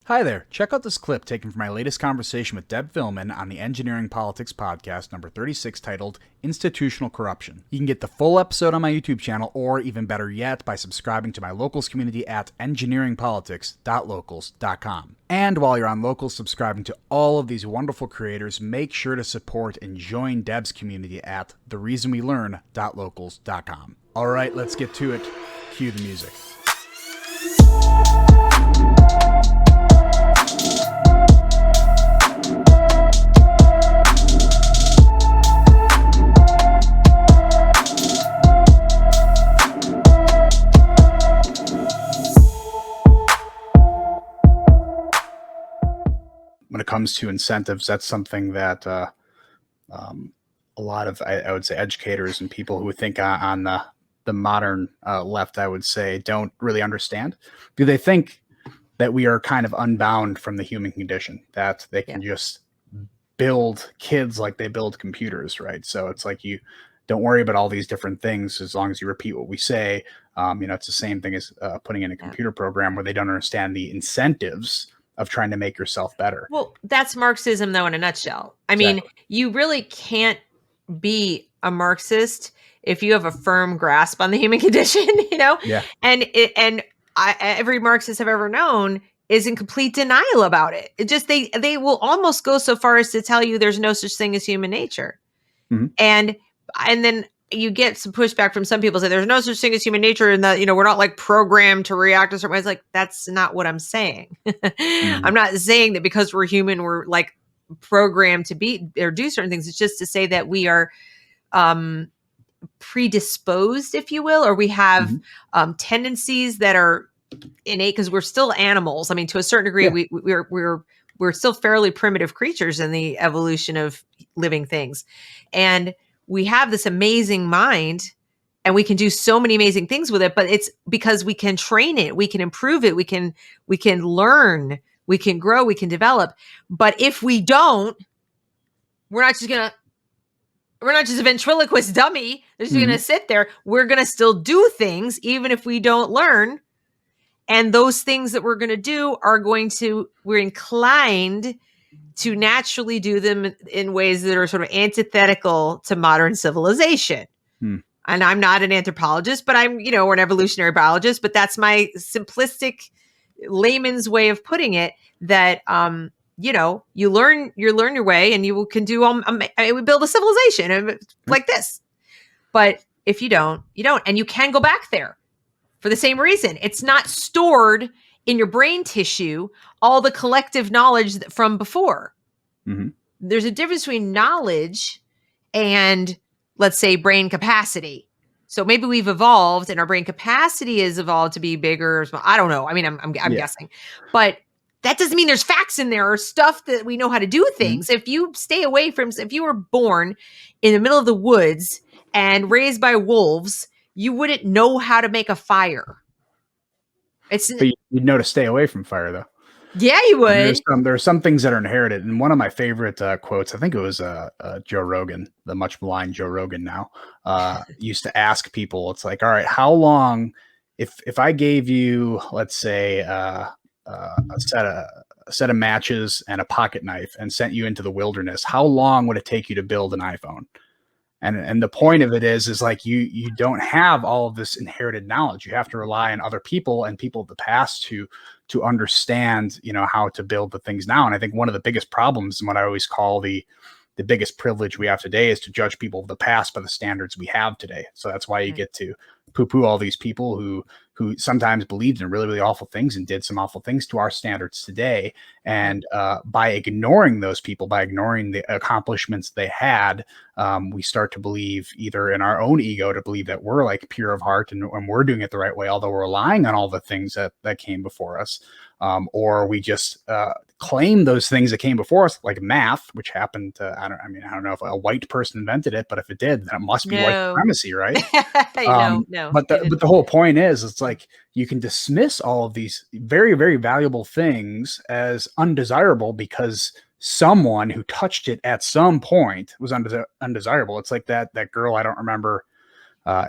Hi there. Check out this clip taken from my latest conversation with Deb Fillman on the Engineering Politics podcast number 36 titled Institutional Corruption. You can get the full episode on my YouTube channel, or even better yet, by subscribing to my Locals community at engineeringpolitics.locals.com. And while you're on Locals subscribing to all of these wonderful creators, make sure to support and join Deb's community at thereasonwelearn.locals.com. All right, let's get to it. Cue the music. When it comes to incentives, that's something that a lot of, I would say, educators and people who think on the modern left, I would say, don't really understand. Do they think that we are kind of unbound from the human condition, that they can just build kids like they build computers, right? So it's like, you don't worry about all these different things as long as you repeat what we say. It's the same thing as putting in a computer program where they don't understand the incentives of trying to make yourself better. Well, that's Marxism, though, in a nutshell. I mean, you really can't be a Marxist if you have a firm grasp on the human condition, Yeah. And every Marxist I've ever known is in complete denial about it. It just they will almost go so far as to tell you there's no such thing as human nature, and then you get some pushback from some people say there's no such thing as human nature, and that we're not like programmed to react a certain way. It's like, that's not what I'm saying. I'm not saying that because we're human we're like programmed to be or do certain things. It's just to say that we are predisposed, if you will, or we have tendencies that are innate because we're still animals. I mean, to a certain degree, we're still fairly primitive creatures in the evolution of living things, and we have this amazing mind and we can do so many amazing things with it, but it's because we can train it, we can improve it, we can learn, we can grow, we can develop. But if we don't, we're not just a ventriloquist dummy that's just gonna sit there. We're gonna still do things even if we don't learn. And those things that we're gonna do we're inclined to naturally do them in ways that are sort of antithetical to modern civilization. And I'm not an anthropologist, but I'm, or an evolutionary biologist, but that's my simplistic layman's way of putting it, that, you learn your way and you can do, we build a civilization like this. But if you don't, and you can go back there for the same reason. It's not stored in your brain tissue, all the collective knowledge from before. There's a difference between knowledge and, let's say, brain capacity. So maybe we've evolved and our brain capacity has evolved to be bigger or small. I don't know. I mean, I'm guessing, but that doesn't mean there's facts in there or stuff that we know how to do things. If you if you were born in the middle of the woods and raised by wolves, you wouldn't know how to make a fire. But you'd know to stay away from fire, though. Yeah, you would. There are some things that are inherited. And one of my favorite quotes, I think it was Joe Rogan, the much maligned Joe Rogan now, used to ask people, it's like, all right, how long, if I gave you, let's say, a set of matches and a pocket knife and sent you into the wilderness, how long would it take you to build an iPhone? And the point of it is like you don't have all of this inherited knowledge. You have to rely on other people and people of the past to understand, how to build the things now. And I think one of the biggest problems, and what I always call the biggest privilege we have today, is to judge people of the past by the standards we have today. So that's why you get to poo-poo all these people who sometimes believed in really, really awful things and did some awful things to our standards today. And by ignoring those people, by ignoring the accomplishments they had, we start to believe either in our own ego to believe that we're like pure of heart and we're doing it the right way, although we're relying on all the things that came before us. Or we just claim those things that came before us, like math, which happened to, I don't know if a white person invented it, but if it did, then it must be white supremacy, right? No. But the whole point is, it's like you can dismiss all of these very, very valuable things as undesirable because someone who touched it at some point was undesirable. It's like that girl, I don't remember,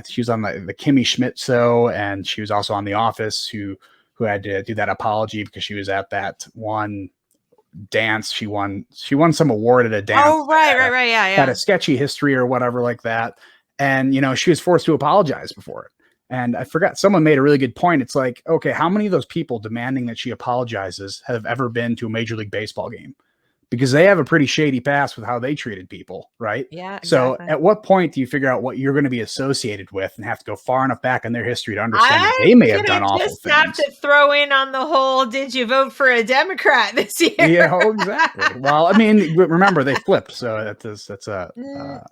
she was on the Kimmy Schmidt show, and she was also on The Office, who who had to do that apology because she was at that one dance. She won some award at a dance. Oh, right. Yeah, had yeah. a sketchy history or whatever like that. And, she was forced to apologize before it. And I forgot, someone made a really good point. It's like, okay, how many of those people demanding that she apologizes have ever been to a Major League Baseball game? Because they have a pretty shady past with how they treated people, right? Yeah, So exactly. at what point do you figure out what you're going to be associated with and have to go far enough back in their history to understand that they I'm may have done gonna awful just have things? to throw in on the whole, did you vote for a Democrat this year? Yeah, exactly. Well, I mean, remember they flipped, so that's a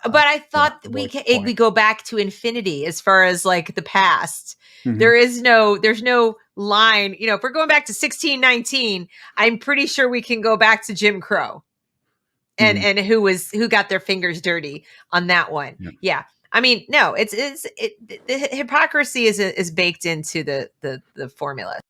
but I thought we go back to infinity as far as like the past. Mm-hmm. There's no line. If we're going back to 1619, I'm pretty sure we can go back to Jim Crow and who got their fingers dirty on that one. Yeah. I mean, no, the hypocrisy is baked into the formula.